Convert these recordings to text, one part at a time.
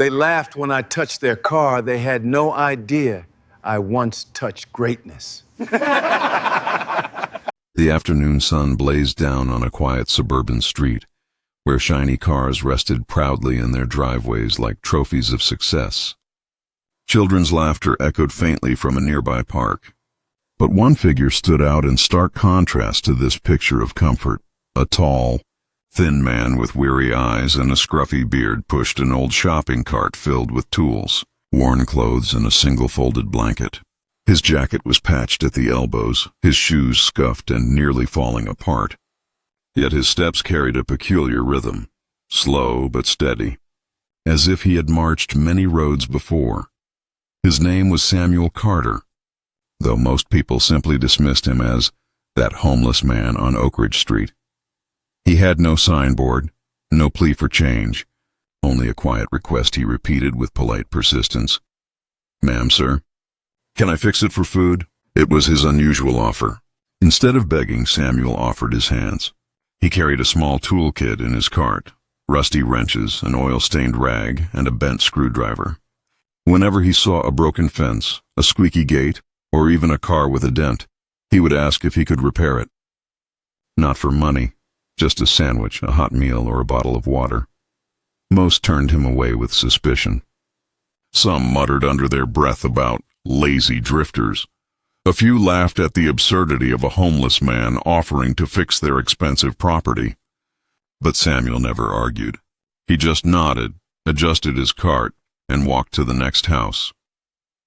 They laughed when I touched their car. They had no idea I once touched greatness. The afternoon sun blazed down on a quiet suburban street, where shiny cars rested proudly in their driveways like trophies of success. Children's laughter echoed faintly from a nearby park. But one figure stood out in stark contrast to this picture of comfort. A tall, thin man with weary eyes and a scruffy beard pushed an old shopping cart filled with tools, worn clothes, and a single folded blanket. His jacket was patched at the elbows, his shoes scuffed and nearly falling apart. Yet his steps carried a peculiar rhythm, slow but steady, as if he had marched many roads before. His name was Samuel Carter, though most people simply dismissed him as that homeless man on Oak Ridge Street. He had no signboard, no plea for change, only a quiet request he repeated with polite persistence. "Ma'am, sir, can I fix it for food?" It was his unusual offer. Instead of begging, Samuel offered his hands. He carried a small toolkit in his cart, rusty wrenches, an oil-stained rag, and a bent screwdriver. Whenever he saw a broken fence, a squeaky gate, or even a car with a dent, he would ask if he could repair it. Not for money, just a sandwich, a hot meal, or a bottle of water. Most turned him away with suspicion. Some muttered under their breath about lazy drifters. A few laughed at the absurdity of a homeless man offering to fix their expensive property. But Samuel never argued. He just nodded, adjusted his cart, and walked to the next house.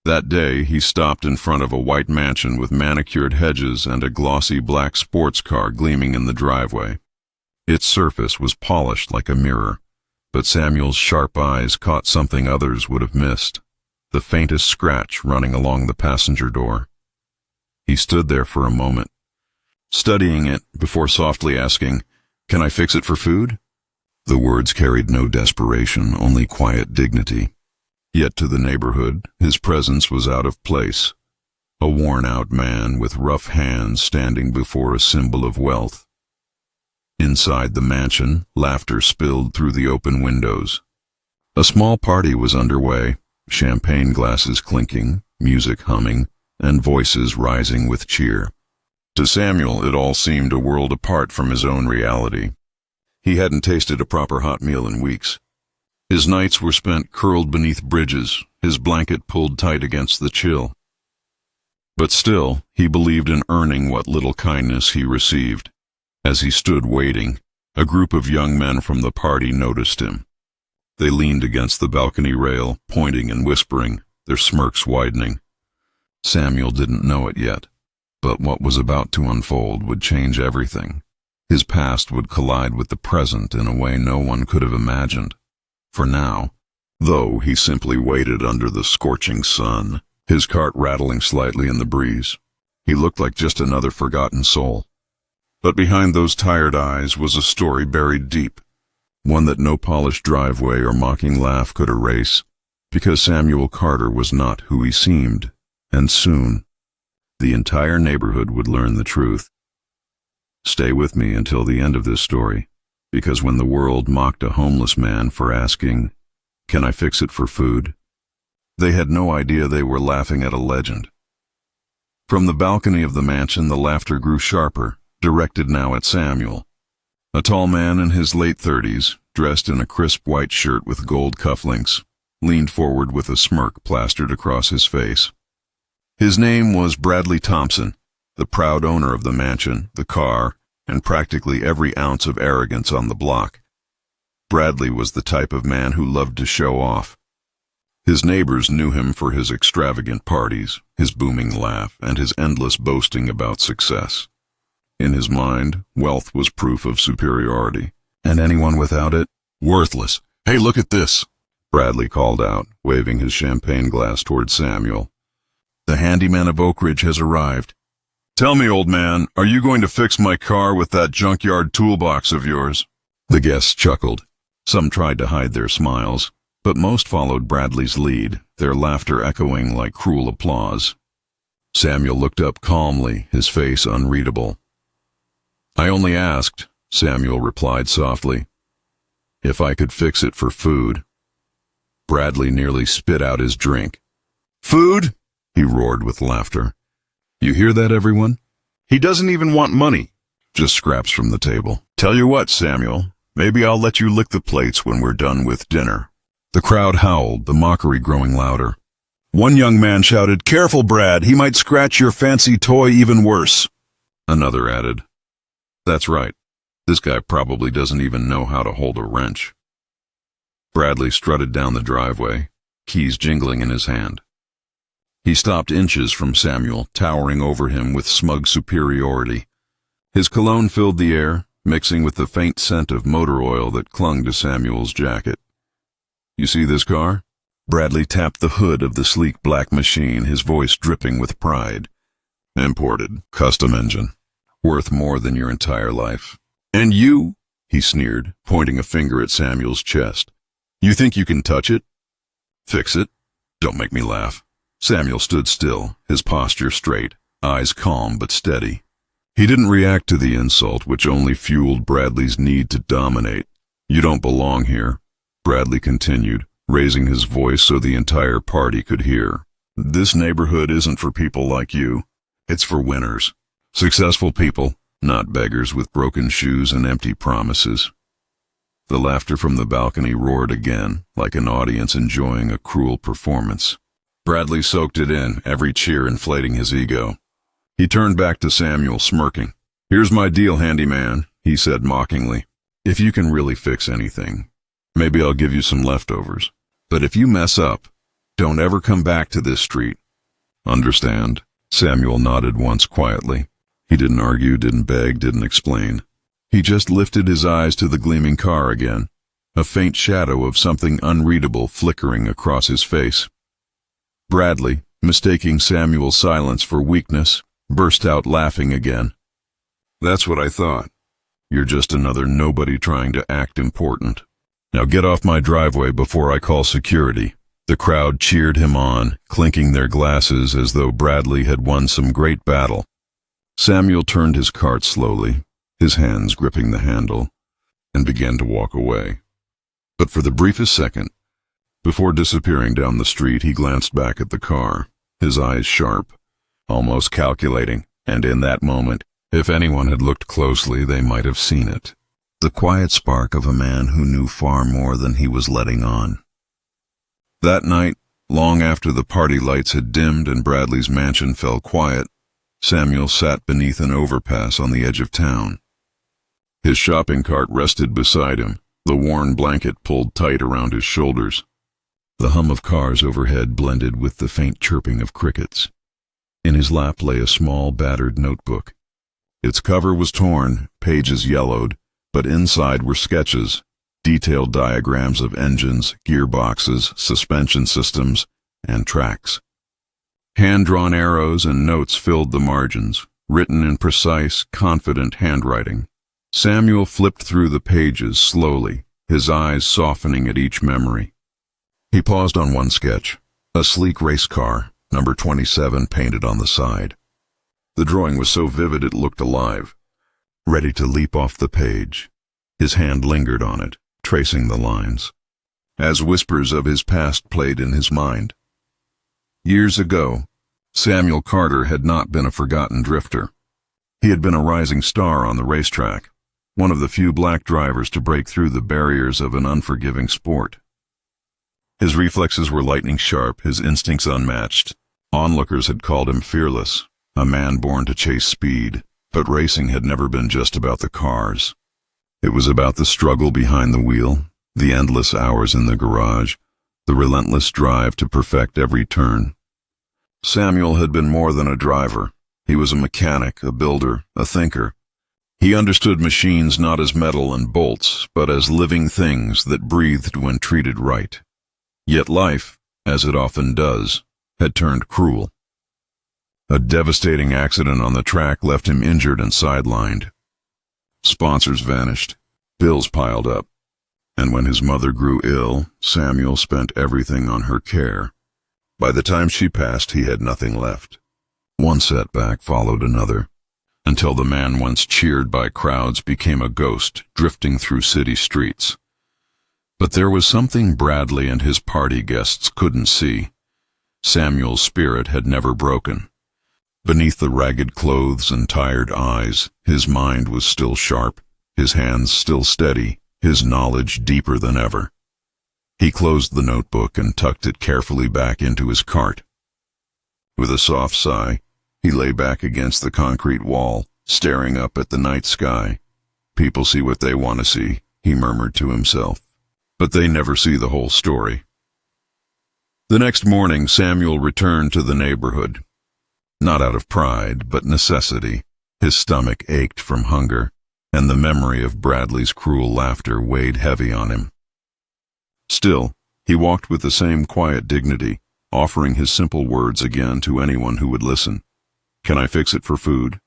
That day he stopped in front of a white mansion with manicured hedges and a glossy black sports car gleaming in the driveway. Its surface was polished like a mirror, but Samuel's sharp eyes caught something others would have missed, the faintest scratch running along the passenger door. He stood there for a moment, studying it before softly asking, "Can I fix it for food?" The words carried no desperation, only quiet dignity. Yet to the neighborhood, his presence was out of place. A worn-out man with rough hands standing before a symbol of wealth. Inside the mansion, laughter spilled through the open windows. A small party was underway, champagne glasses clinking, music humming, and voices rising with cheer. To Samuel, it all seemed a world apart from his own reality. He hadn't tasted a proper hot meal in weeks. His nights were spent curled beneath bridges, his blanket pulled tight against the chill. But still, he believed in earning what little kindness he received. As he stood waiting, a group of young men from the party noticed him. They leaned against the balcony rail, pointing and whispering, their smirks widening. Samuel didn't know it yet, but what was about to unfold would change everything. His past would collide with the present in a way no one could have imagined. For now, though he simply waited under the scorching sun, his cart rattling slightly in the breeze, he looked like just another forgotten soul. But behind those tired eyes was a story buried deep, one that no polished driveway or mocking laugh could erase, because Samuel Carter was not who he seemed. And soon, the entire neighborhood would learn the truth. Stay with me until the end of this story, because when the world mocked a homeless man for asking, "Can I fix it for food?" they had no idea they were laughing at a legend. From the balcony of the mansion, the laughter grew sharper, directed now at Samuel. A tall man in his late 30s, dressed in a crisp white shirt with gold cufflinks, leaned forward with a smirk plastered across his face. His name was Bradley Thompson, the proud owner of the mansion, the car, and practically every ounce of arrogance on the block. Bradley was the type of man who loved to show off. His neighbors knew him for his extravagant parties, his booming laugh, and his endless boasting about success. In his mind, wealth was proof of superiority, and anyone without it, worthless. "Hey, look at this," Bradley called out, waving his champagne glass toward Samuel. "The handyman of Oak Ridge has arrived. Tell me, old man, are you going to fix my car with that junkyard toolbox of yours?" The guests chuckled. Some tried to hide their smiles, but most followed Bradley's lead, their laughter echoing like cruel applause. Samuel looked up calmly, his face unreadable. "I only asked," Samuel replied softly, "if I could fix it for food." Bradley nearly spit out his drink. "Food?" he roared with laughter. "You hear that, everyone? He doesn't even want money." Just scraps from the table. "Tell you what, Samuel, maybe I'll let you lick the plates when we're done with dinner." The crowd howled, the mockery growing louder. One young man shouted, "Careful, Brad, he might scratch your fancy toy even worse." Another added, "That's right, this guy probably doesn't even know how to hold a wrench." Bradley strutted down the driveway, keys jingling in his hand. He stopped inches from Samuel, towering over him with smug superiority. His cologne filled the air, mixing with the faint scent of motor oil that clung to Samuel's jacket. "You see this car?" Bradley tapped the hood of the sleek black machine, his voice dripping with pride. "Imported, custom engine, worth more than your entire life." "And you?" he sneered, pointing a finger at Samuel's chest. "You think you can touch it? Fix it? Don't make me laugh." Samuel stood still, his posture straight, eyes calm but steady. He didn't react to the insult, which only fueled Bradley's need to dominate. "You don't belong here," Bradley continued, raising his voice so the entire party could hear. "This neighborhood isn't for people like you. It's for winners. Successful people, not beggars with broken shoes and empty promises." The laughter from the balcony roared again, like an audience enjoying a cruel performance. Bradley soaked it in, every cheer inflating his ego. He turned back to Samuel, smirking. "Here's my deal, handyman," he said mockingly. "If you can really fix anything, maybe I'll give you some leftovers. But if you mess up, don't ever come back to this street. Understand?" Samuel nodded once quietly. He didn't argue, didn't beg, didn't explain. He just lifted his eyes to the gleaming car again, a faint shadow of something unreadable flickering across his face. Bradley, mistaking Samuel's silence for weakness, burst out laughing again. "That's what I thought. You're just another nobody trying to act important. Now get off my driveway before I call security." The crowd cheered him on, clinking their glasses as though Bradley had won some great battle. Samuel turned his cart slowly, his hands gripping the handle, and began to walk away. But for the briefest second, before disappearing down the street, he glanced back at the car, his eyes sharp, almost calculating, and in that moment, if anyone had looked closely, they might have seen it. The quiet spark of a man who knew far more than he was letting on. That night, long after the party lights had dimmed and Bradley's mansion fell quiet, Samuel sat beneath an overpass on the edge of town. His shopping cart rested beside him, the worn blanket pulled tight around his shoulders. The hum of cars overhead blended with the faint chirping of crickets. In his lap lay a small, battered notebook. Its cover was torn, pages yellowed, but inside were sketches, detailed diagrams of engines, gearboxes, suspension systems, and tracks. Hand-drawn arrows and notes filled the margins, written in precise, confident handwriting. Samuel flipped through the pages slowly, his eyes softening at each memory. He paused on one sketch, a sleek race car, number 27 painted on the side. The drawing was so vivid it looked alive. Ready to leap off the page, his hand lingered on it, tracing the lines, as whispers of his past played in his mind. Years ago, Samuel Carter had not been a forgotten drifter. He had been a rising star on the racetrack, one of the few black drivers to break through the barriers of an unforgiving sport. His reflexes were lightning sharp, his instincts unmatched. Onlookers had called him fearless, a man born to chase speed, but racing had never been just about the cars. It was about the struggle behind the wheel, the endless hours in the garage, the relentless drive to perfect every turn. Samuel had been more than a driver. He was a mechanic, a builder, a thinker. He understood machines not as metal and bolts, but as living things that breathed when treated right. Yet life, as it often does, had turned cruel. A devastating accident on the track left him injured and sidelined. Sponsors vanished, bills piled up, and when his mother grew ill, Samuel spent everything on her care. By the time she passed, he had nothing left. One setback followed another, until the man once cheered by crowds became a ghost drifting through city streets. But there was something Bradley and his party guests couldn't see. Samuel's spirit had never broken. Beneath the ragged clothes and tired eyes, his mind was still sharp, his hands still steady, his knowledge deeper than ever. He closed the notebook and tucked it carefully back into his cart. With a soft sigh, he lay back against the concrete wall, staring up at the night sky. People see what they want to see, he murmured to himself. But they never see the whole story. The next morning, Samuel returned to the neighborhood. Not out of pride, but necessity. His stomach ached from hunger, and the memory of Bradley's cruel laughter weighed heavy on him. Still, he walked with the same quiet dignity, offering his simple words again to anyone who would listen. "Can I fix it for food?"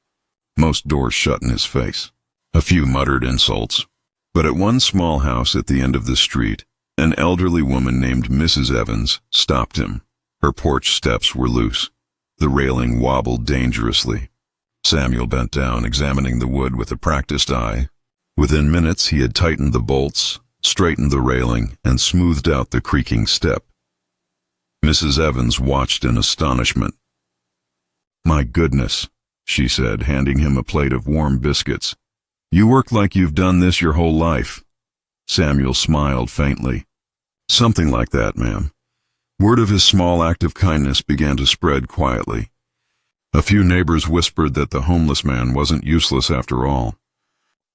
Most doors shut in his face. A few muttered insults. But at one small house at the end of the street, an elderly woman named Mrs. Evans stopped him. Her porch steps were loose. The railing wobbled dangerously. Samuel bent down, examining the wood with a practiced eye. Within minutes he had tightened the bolts, straightened the railing, and smoothed out the creaking step. Mrs. Evans watched in astonishment. "My goodness," she said, handing him a plate of warm biscuits. "You work like you've done this your whole life." Samuel smiled faintly. "Something like that, ma'am." Word of his small act of kindness began to spread quietly. A few neighbors whispered that the homeless man wasn't useless after all.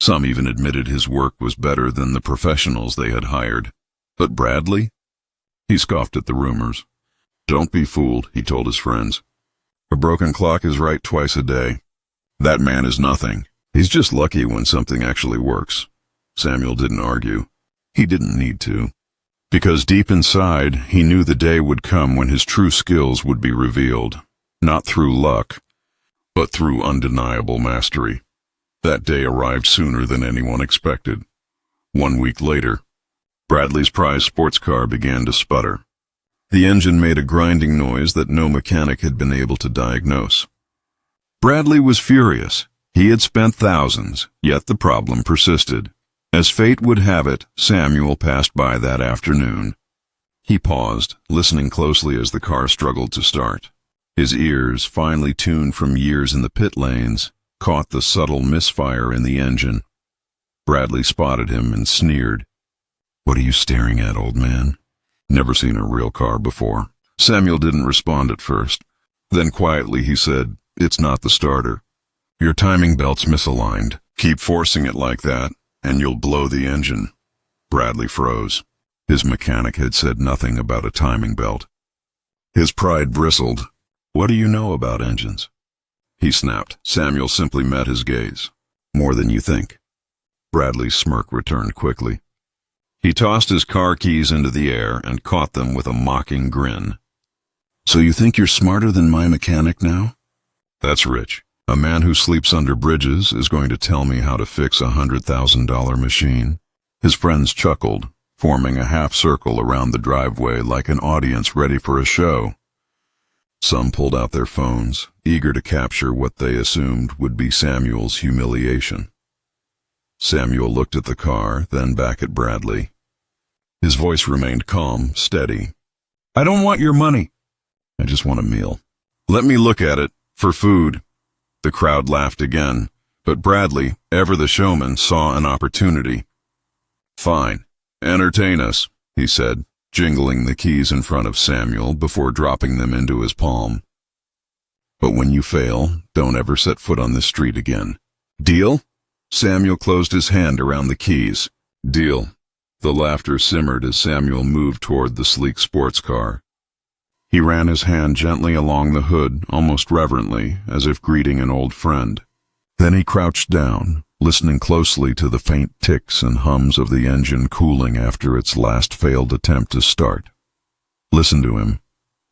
Some even admitted his work was better than the professionals they had hired. But Bradley? He scoffed at the rumors. "Don't be fooled," he told his friends. "A broken clock is right twice a day. That man is nothing. He's just lucky when something actually works." Samuel didn't argue. He didn't need to. Because deep inside, he knew the day would come when his true skills would be revealed. Not through luck, but through undeniable mastery. That day arrived sooner than anyone expected. 1 week later, Bradley's prized sports car began to sputter. The engine made a grinding noise that no mechanic had been able to diagnose. Bradley was furious. He had spent thousands, yet the problem persisted. As fate would have it, Samuel passed by that afternoon. He paused, listening closely as the car struggled to start. His ears, finely tuned from years in the pit lanes, caught the subtle misfire in the engine. Bradley spotted him and sneered. "What are you staring at, old man?" "Never seen a real car before." Samuel didn't respond at first. Then quietly he said, "It's not the starter. Your timing belt's misaligned. Keep forcing it like that, and you'll blow the engine." Bradley froze. His mechanic had said nothing about a timing belt. His pride bristled. "What do you know about engines?" He snapped. Samuel simply met his gaze. "More than you think." Bradley's smirk returned quickly. He tossed his car keys into the air and caught them with a mocking grin. "So you think you're smarter than my mechanic now?" "That's rich. A man who sleeps under bridges is going to tell me how to fix a $100,000 machine." His friends chuckled, forming a half circle around the driveway like an audience ready for a show. Some pulled out their phones, eager to capture what they assumed would be Samuel's humiliation. Samuel looked at the car, then back at Bradley. His voice remained calm, steady. "I don't want your money. I just want a meal." "Let me look at it. For food." The crowd laughed again, but Bradley, ever the showman, saw an opportunity. "Fine. Entertain us," he said, jingling the keys in front of Samuel before dropping them into his palm. "But when you fail, don't ever set foot on this street again. Deal?" Samuel closed his hand around the keys. "Deal." The laughter simmered as Samuel moved toward the sleek sports car. He ran his hand gently along the hood, almost reverently, as if greeting an old friend. Then he crouched down, listening closely to the faint ticks and hums of the engine cooling after its last failed attempt to start. "Listen to him,"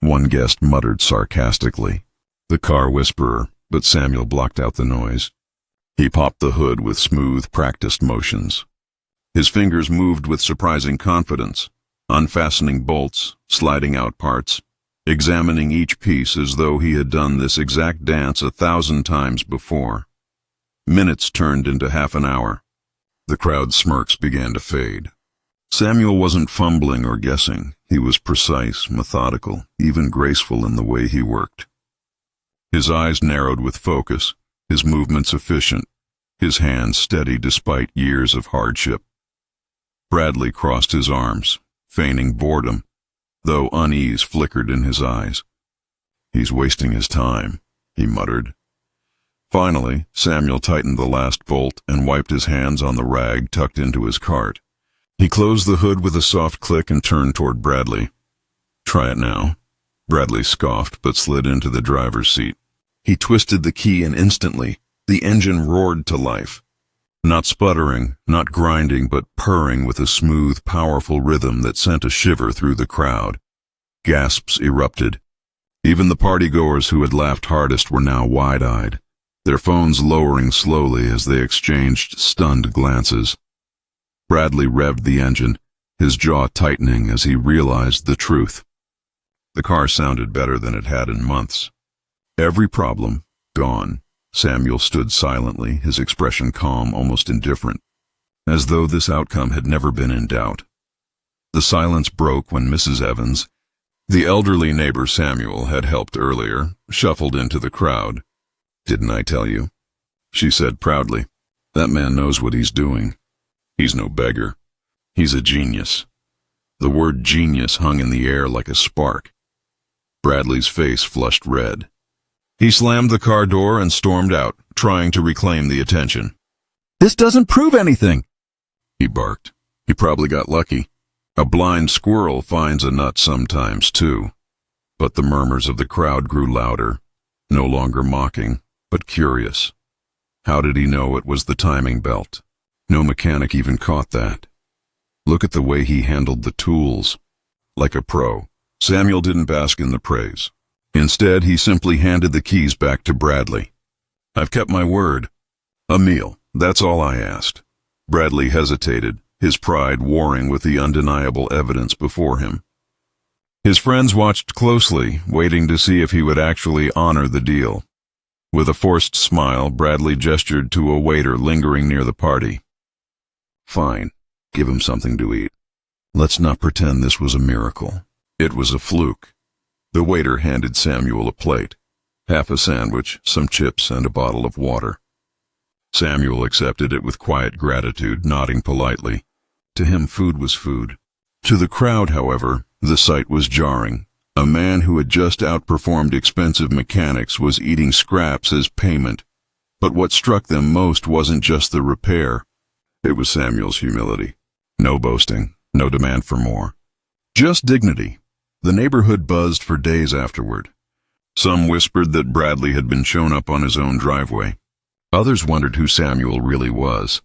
one guest muttered sarcastically. The car whisperer, but Samuel blocked out the noise. He popped the hood with smooth, practiced motions. His fingers moved with surprising confidence, unfastening bolts, sliding out parts, examining each piece as though he had done this exact dance 1,000 times before. Minutes turned into half an hour. The crowd's smirks began to fade. Samuel wasn't fumbling or guessing. He was precise, methodical, even graceful in the way he worked. His eyes narrowed with focus, his movements efficient, his hands steady despite years of hardship. Bradley crossed his arms, feigning boredom, though unease flickered in his eyes. "He's wasting his time," he muttered. Finally, Samuel tightened the last bolt and wiped his hands on the rag tucked into his cart. He closed the hood with a soft click and turned toward Bradley. "Try it now." Bradley scoffed but slid into the driver's seat. He twisted the key and instantly, the engine roared to life. Not sputtering, not grinding, but purring with a smooth, powerful rhythm that sent a shiver through the crowd. Gasps erupted. Even the partygoers who had laughed hardest were now wide-eyed, their phones lowering slowly as they exchanged stunned glances. Bradley revved the engine, his jaw tightening as he realized the truth. The car sounded better than it had in months. Every problem gone. Samuel stood silently, his expression calm, almost indifferent, as though this outcome had never been in doubt. The silence broke when Mrs. Evans, the elderly neighbor Samuel had helped earlier, shuffled into the crowd. "Didn't I tell you?" she said proudly. "That man knows what he's doing. He's no beggar. He's a genius." The word genius hung in the air like a spark. Bradley's face flushed red. He slammed the car door and stormed out, trying to reclaim the attention. "This doesn't prove anything," he barked. He probably got lucky. A blind squirrel finds a nut sometimes, too. But the murmurs of the crowd grew louder, no longer mocking, but curious. How did he know it was the timing belt? No mechanic even caught that. Look at the way he handled the tools. Like a pro. Samuel didn't bask in the praise. Instead, he simply handed the keys back to Bradley. "I've kept my word. A meal, that's all I asked." Bradley hesitated, his pride warring with the undeniable evidence before him. His friends watched closely, waiting to see if he would actually honor the deal. With a forced smile, Bradley gestured to a waiter lingering near the party. "Fine, give him something to eat. Let's not pretend this was a miracle. It was a fluke." The waiter handed Samuel a plate, half a sandwich, some chips, and a bottle of water. Samuel accepted it with quiet gratitude, nodding politely. To him, food was food. To the crowd, however, the sight was jarring. A man who had just outperformed expensive mechanics was eating scraps as payment. But what struck them most wasn't just the repair. It was Samuel's humility. No boasting, no demand for more. Just dignity. The neighborhood buzzed for days afterward. Some whispered that Bradley had been shown up on his own driveway. Others wondered who Samuel really was.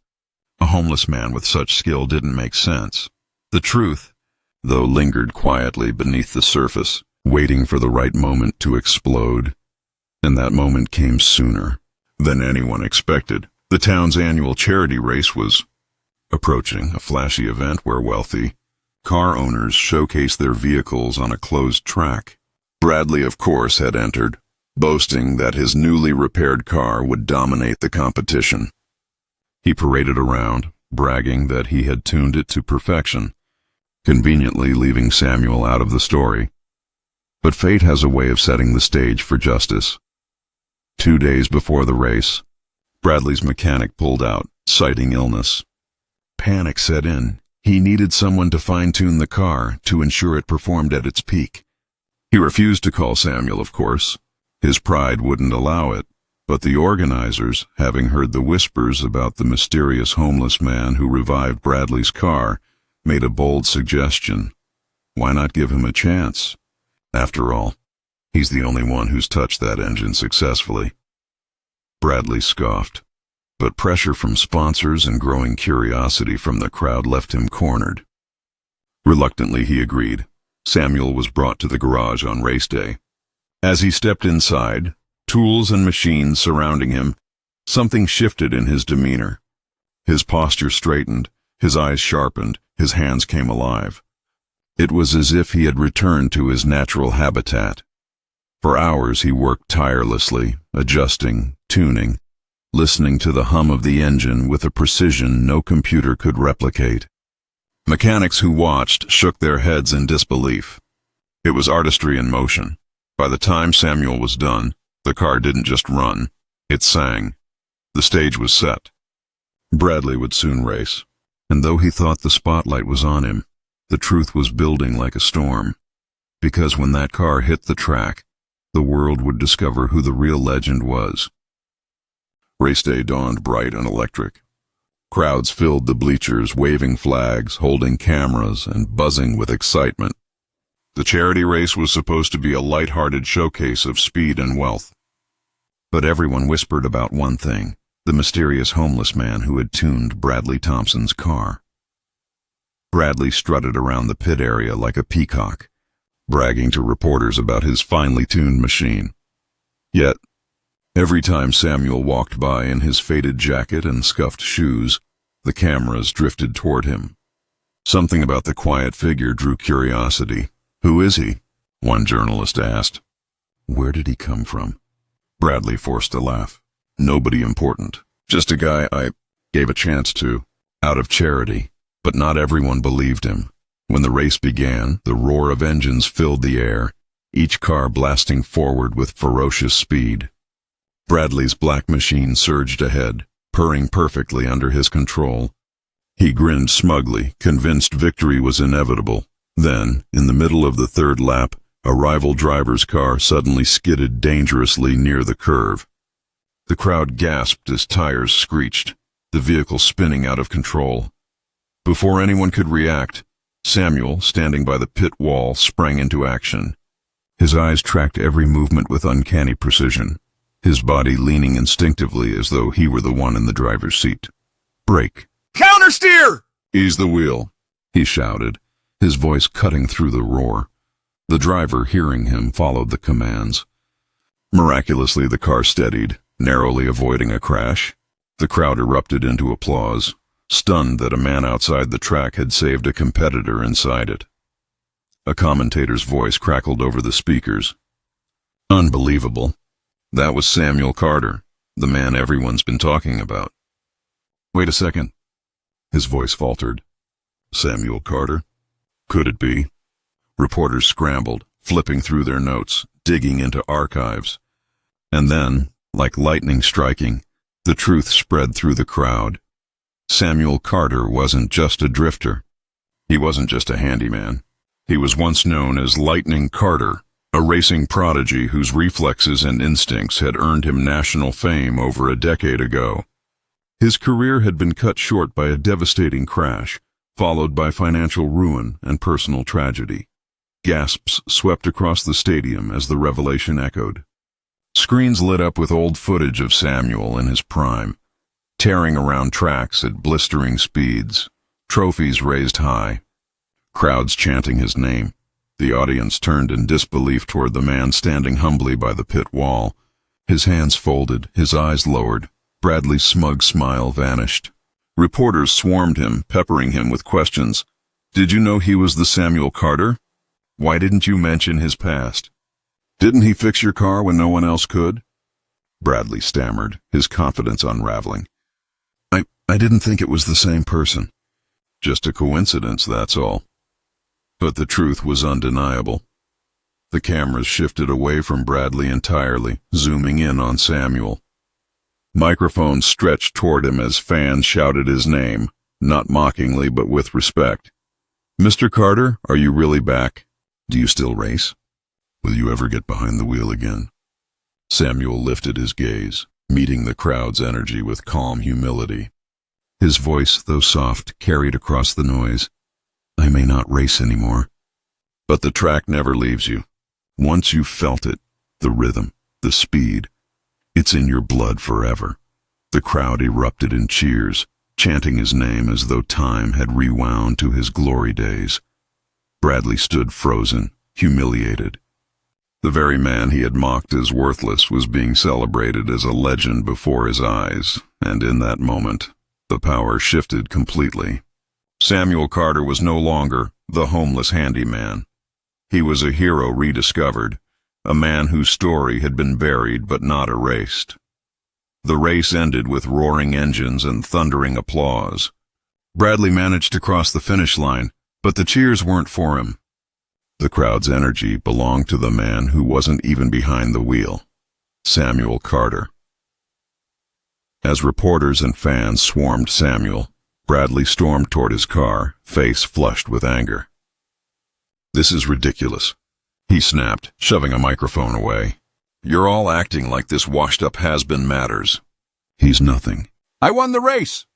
A homeless man with such skill didn't make sense. The truth, though, lingered quietly beneath the surface, waiting for the right moment to explode. And that moment came sooner than anyone expected. The town's annual charity race was approaching, a flashy event where wealthy car owners showcased their vehicles on a closed track. Bradley, of course, had entered, boasting that his newly repaired car would dominate the competition. He paraded around, bragging that he had tuned it to perfection, conveniently leaving Samuel out of the story. But fate has a way of setting the stage for justice. 2 days before the race, Bradley's mechanic pulled out, citing illness. Panic set in. He needed someone to fine-tune the car to ensure it performed at its peak. He refused to call Samuel, of course. His pride wouldn't allow it, but the organizers, having heard the whispers about the mysterious homeless man who revived Bradley's car, made a bold suggestion. Why not give him a chance? After all, he's the only one who's touched that engine successfully. Bradley scoffed, but pressure from sponsors and growing curiosity from the crowd left him cornered. Reluctantly, he agreed. Samuel was brought to the garage on race day. As he stepped inside, tools and machines surrounding him, something shifted in his demeanor. His posture straightened, his eyes sharpened, his hands came alive. It was as if he had returned to his natural habitat. For hours he worked tirelessly, adjusting, tuning, listening to the hum of the engine with a precision no computer could replicate. Mechanics who watched shook their heads in disbelief. It was artistry in motion. By the time Samuel was done, the car didn't just run, it sang. The stage was set. Bradley would soon race, and though he thought the spotlight was on him, the truth was building like a storm. Because when that car hit the track, the world would discover who the real legend was. Race day dawned bright and electric. Crowds filled the bleachers, waving flags, holding cameras, and buzzing with excitement. The charity race was supposed to be a light-hearted showcase of speed and wealth. But everyone whispered about one thing, the mysterious homeless man who had tuned Bradley Thompson's car. Bradley strutted around the pit area like a peacock, bragging to reporters about his finely tuned machine. Yet, every time Samuel walked by in his faded jacket and scuffed shoes, the cameras drifted toward him. Something about the quiet figure drew curiosity. "Who is he?" one journalist asked. "Where did he come from?" Bradley forced a laugh. "Nobody important. Just a guy I gave a chance to, out of charity." But not everyone believed him. When the race began, the roar of engines filled the air, each car blasting forward with ferocious speed. Bradley's black machine surged ahead, purring perfectly under his control. He grinned smugly, convinced victory was inevitable. Then, in the middle of the third lap, a rival driver's car suddenly skidded dangerously near the curve. The crowd gasped as tires screeched, the vehicle spinning out of control. Before anyone could react, Samuel, standing by the pit wall, sprang into action. His eyes tracked every movement with uncanny precision, his body leaning instinctively as though he were the one in the driver's seat. "Brake! Countersteer! Ease the wheel!" he shouted, his voice cutting through the roar. The driver, hearing him, followed the commands. Miraculously, the car steadied, narrowly avoiding a crash. The crowd erupted into applause, stunned that a man outside the track had saved a competitor inside it. A commentator's voice crackled over the speakers. "Unbelievable. That was Samuel Carter, the man everyone's been talking about." "Wait a second." His voice faltered. "Samuel Carter? Could it be?" Reporters scrambled, flipping through their notes, digging into archives. And then, like lightning striking, the truth spread through the crowd. Samuel Carter wasn't just a drifter. He wasn't just a handyman. He was once known as Lightning Carter, a racing prodigy whose reflexes and instincts had earned him national fame over a decade ago. His career had been cut short by a devastating crash, followed by financial ruin and personal tragedy. Gasps swept across the stadium as the revelation echoed. Screens lit up with old footage of Samuel in his prime, tearing around tracks at blistering speeds, trophies raised high, crowds chanting his name. The audience turned in disbelief toward the man standing humbly by the pit wall. His hands folded, his eyes lowered. Bradley's smug smile vanished. Reporters swarmed him, peppering him with questions. "Did you know he was the Samuel Carter? Why didn't you mention his past? Didn't he fix your car when no one else could?" Bradley stammered, his confidence unraveling. I didn't think it was the same person. Just a coincidence, that's all." But the truth was undeniable. The cameras shifted away from Bradley entirely, zooming in on Samuel. Microphones stretched toward him as fans shouted his name, not mockingly but with respect. "Mr. Carter, are you really back? Do you still race? Will you ever get behind the wheel again?" Samuel lifted his gaze, meeting the crowd's energy with calm humility. His voice, though soft, carried across the noise. "I may not race anymore, but the track never leaves you. Once you've felt it, the rhythm, the speed, it's in your blood forever." The crowd erupted in cheers, chanting his name as though time had rewound to his glory days. Bradley stood frozen, humiliated. The very man he had mocked as worthless was being celebrated as a legend before his eyes, and in that moment, the power shifted completely. Samuel Carter was no longer the homeless handyman. He was a hero rediscovered, a man whose story had been buried but not erased. The race ended with roaring engines and thundering applause. Bradley managed to cross the finish line, but the cheers weren't for him. The crowd's energy belonged to the man who wasn't even behind the wheel, Samuel Carter. As reporters and fans swarmed Samuel, Bradley stormed toward his car, face flushed with anger. "This is ridiculous," he snapped, shoving a microphone away. "You're all acting like this washed-up has-been matters. He's nothing. I won the race!"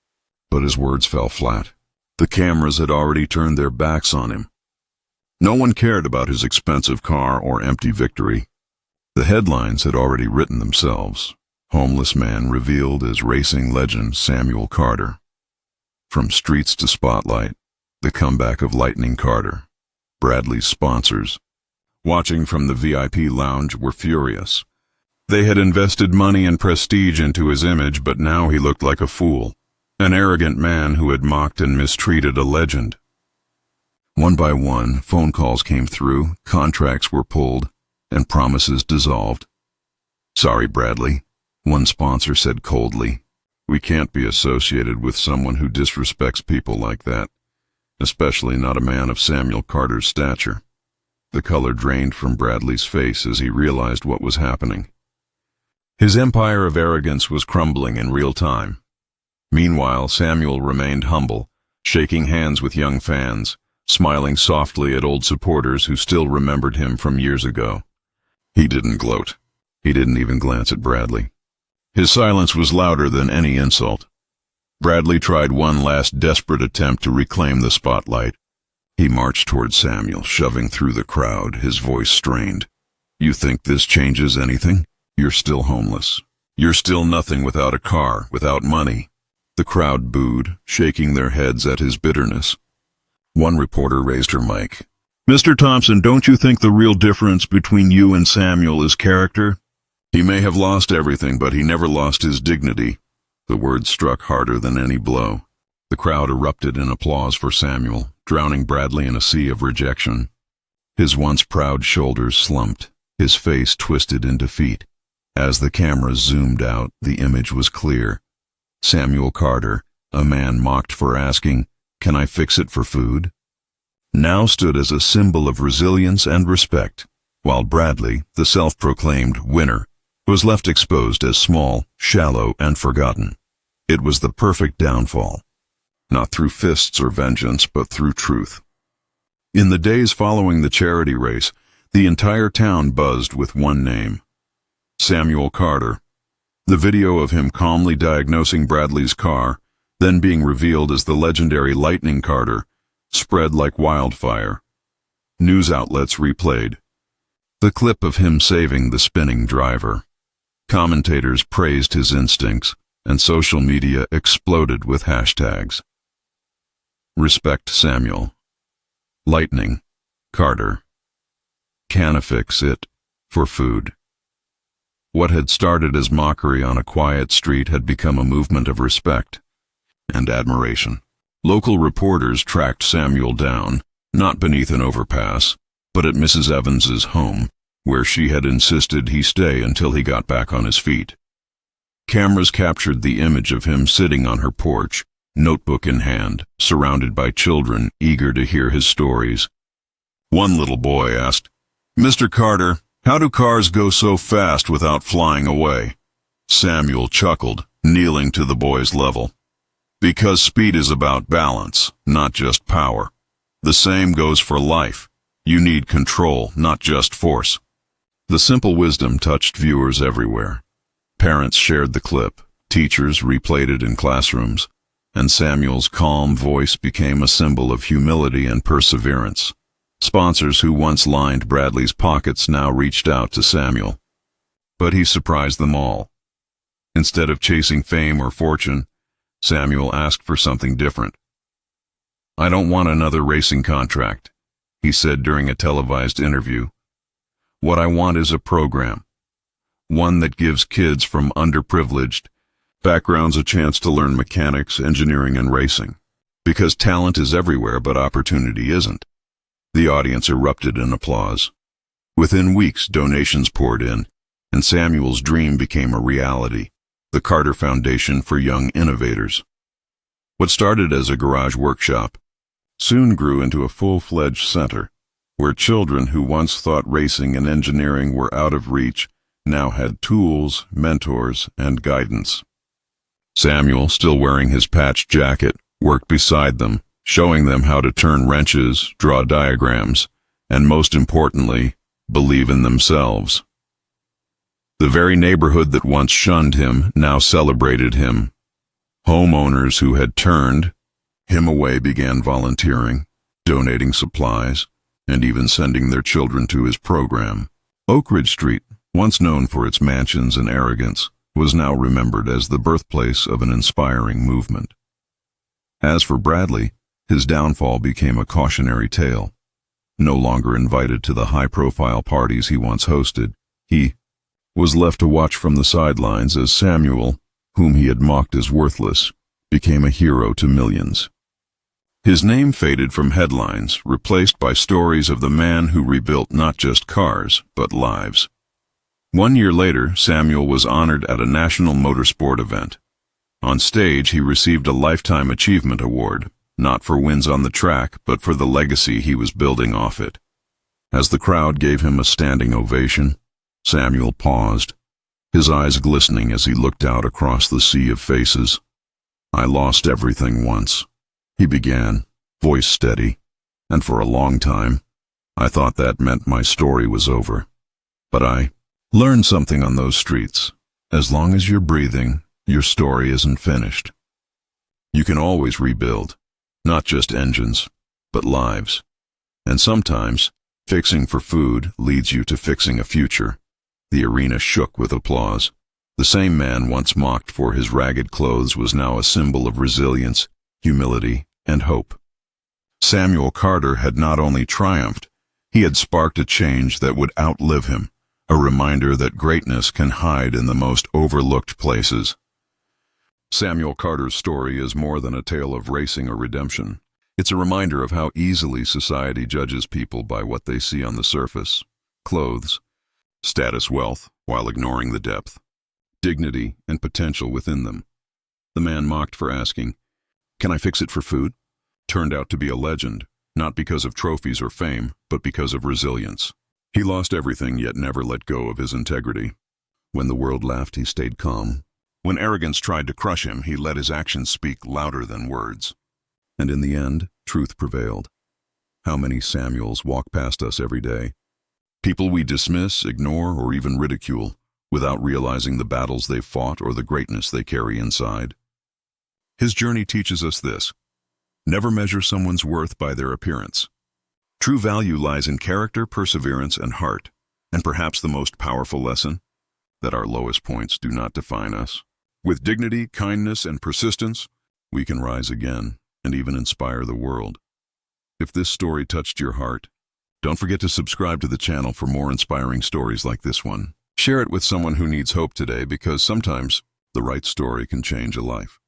But his words fell flat. The cameras had already turned their backs on him. No one cared about his expensive car or empty victory. The headlines had already written themselves. Homeless man revealed as racing legend Samuel Carter. From streets to spotlight, the comeback of Lightning Carter. Bradley's sponsors, watching from the VIP lounge, were furious. They had invested money and prestige into his image, but now he looked like a fool, an arrogant man who had mocked and mistreated a legend. One by one, phone calls came through, contracts were pulled, and promises dissolved. "Sorry, Bradley," one sponsor said coldly. "We can't be associated with someone who disrespects people like that, especially not a man of Samuel Carter's stature." The color drained from Bradley's face as he realized what was happening. His empire of arrogance was crumbling in real time. Meanwhile, Samuel remained humble, shaking hands with young fans, smiling softly at old supporters who still remembered him from years ago. He didn't gloat. He didn't even glance at Bradley. His silence was louder than any insult. Bradley tried one last desperate attempt to reclaim the spotlight. He marched toward Samuel, shoving through the crowd, his voice strained. "You think this changes anything? You're still homeless. You're still nothing without a car, without money." The crowd booed, shaking their heads at his bitterness. One reporter raised her mic. "Mr. Thompson, don't you think the real difference between you and Samuel is character? He may have lost everything, but he never lost his dignity." The words struck harder than any blow. The crowd erupted in applause for Samuel, drowning Bradley in a sea of rejection. His once proud shoulders slumped, his face twisted in defeat. As the camera zoomed out, the image was clear. Samuel Carter, a man mocked for asking, "Can I fix it for food?" now stood as a symbol of resilience and respect, while Bradley, the self-proclaimed winner, was left exposed as small, shallow, and forgotten. It was the perfect downfall, not through fists or vengeance, but through truth. In the days following the charity race, the entire town buzzed with one name: Samuel Carter. The video of him calmly diagnosing Bradley's car, then being revealed as the legendary Lightning Carter, spread like wildfire. News outlets replayed the clip of him saving the spinning driver. Commentators praised his instincts, and social media exploded with hashtags. Respect Samuel. Lightning Carter. Canna fix it for food. What had started as mockery on a quiet street had become a movement of respect and admiration. Local reporters tracked Samuel down, not beneath an overpass, but at Mrs. Evans's home, where she had insisted he stay until he got back on his feet. Cameras captured the image of him sitting on her porch, notebook in hand, surrounded by children eager to hear his stories. One little boy asked, "Mr. Carter, how do cars go so fast without flying away?" Samuel chuckled, kneeling to the boy's level. "Because speed is about balance, not just power. The same goes for life. You need control, not just force." The simple wisdom touched viewers everywhere. Parents shared the clip, teachers replayed it in classrooms, and Samuel's calm voice became a symbol of humility and perseverance. Sponsors who once lined Bradley's pockets now reached out to Samuel. But he surprised them all. Instead of chasing fame or fortune, Samuel asked for something different. "I don't want another racing contract," he said during a televised interview. "What I want is a program. One that gives kids from underprivileged backgrounds a chance to learn mechanics, engineering, and racing. Because talent is everywhere, but opportunity isn't." The audience erupted in applause. Within weeks, donations poured in, and Samuel's dream became a reality: the Carter Foundation for Young Innovators. What started as a garage workshop soon grew into a full-fledged center, where children who once thought racing and engineering were out of reach now had tools, mentors, and guidance. Samuel, still wearing his patched jacket, worked beside them, showing them how to turn wrenches, draw diagrams, and most importantly, believe in themselves. The very neighborhood that once shunned him now celebrated him. Homeowners who had turned him away began volunteering, donating supplies, and even sending their children to his program. Oak Ridge Street, once known for its mansions and arrogance, was now remembered as the birthplace of an inspiring movement. As for Bradley, his downfall became a cautionary tale. No longer invited to the high-profile parties he once hosted, he was left to watch from the sidelines as Samuel, whom he had mocked as worthless, became a hero to millions. His name faded from headlines, replaced by stories of the man who rebuilt not just cars, but lives. 1 year later, Samuel was honored at a national motorsport event. On stage, he received a Lifetime Achievement Award, not for wins on the track, but for the legacy he was building off it. As the crowd gave him a standing ovation, Samuel paused, his eyes glistening as he looked out across the sea of faces. "I lost everything once," he began, voice steady, "and for a long time, I thought that meant my story was over. But I learned something on those streets. As long as you're breathing, your story isn't finished. You can always rebuild, not just engines, but lives. And sometimes, fixing for food leads you to fixing a future." The arena shook with applause. The same man once mocked for his ragged clothes was now a symbol of resilience, humility, and hope. Samuel Carter had not only triumphed, he had sparked a change that would outlive him, a reminder that greatness can hide in the most overlooked places. Samuel Carter's story is more than a tale of racing or redemption. It's a reminder of how easily society judges people by what they see on the surface: clothes, status, wealth, while ignoring the depth, dignity, and potential within them. The man mocked for asking, "Can I fix it for food?" turned out to be a legend, not because of trophies or fame, but because of resilience. He lost everything, yet never let go of his integrity. When the world laughed, he stayed calm. When arrogance tried to crush him, he let his actions speak louder than words. And in the end, truth prevailed. How many Samuels walk past us every day? People we dismiss, ignore, or even ridicule, without realizing the battles they've fought or the greatness they carry inside. His journey teaches us this: never measure someone's worth by their appearance. True value lies in character, perseverance, and heart. And perhaps the most powerful lesson: that our lowest points do not define us. With dignity, kindness, and persistence, we can rise again and even inspire the world. If this story touched your heart, don't forget to subscribe to the channel for more inspiring stories like this one. Share it with someone who needs hope today, because sometimes the right story can change a life.